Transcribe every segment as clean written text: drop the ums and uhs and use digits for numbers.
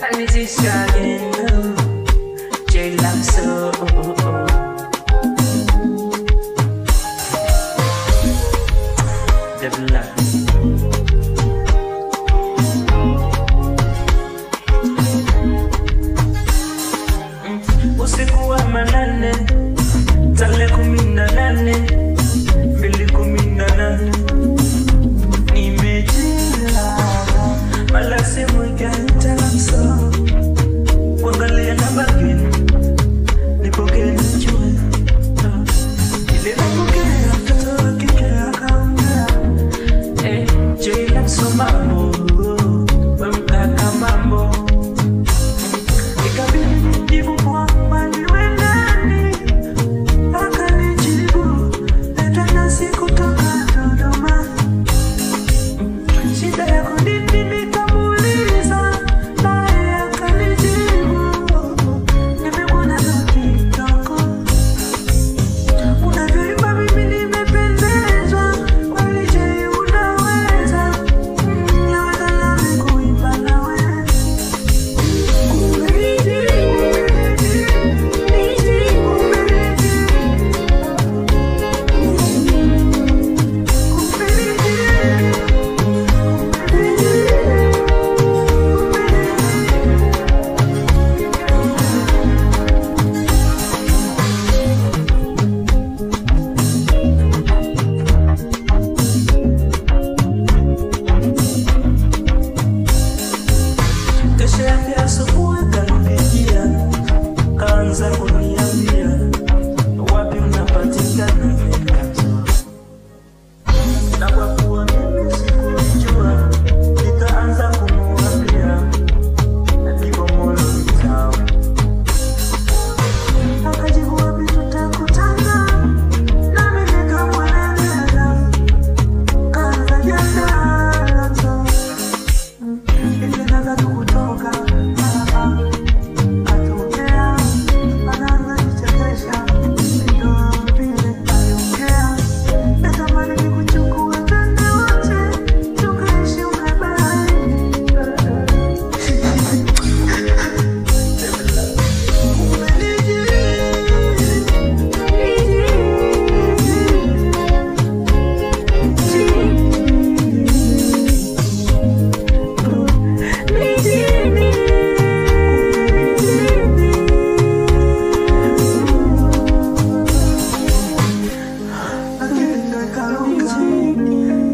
I need to shine, J-Love so. Devil love. Usiku wa manane, tarehe 18, 2018, nimejila malasi mwikanta so kuangalia na bageni nipokee nijue ile napokea mtoto wa kike akaongea J-Love so mambo wemkaka mambo ikabidi jivu kwa mani wendani akanijibu leta nasi kutoka Dodoma shida yako nini nikamuuliza naye akanijibu nimekuona za TikTok unavyoimba mimi nimependezwa kweli je unaweza naweza nami kuimba nawe kesho yake asubuhi kanipigia kaanza kuniambia wapi unapatikana Mekazo na kwa kuwa mimi sikujua nikaanza kumuambia niko Molo Town akajibu wapi tutakutana nami nikamweleza kaanza jana ingeanza tukutoka atokea anaanza kuchekesha ndio vile aliongea natamani nikuchukue twende wote tukaishi ukabari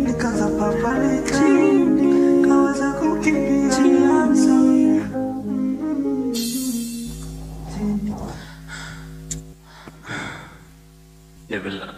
nikaanza papalika kawaza kukimbia Devil love.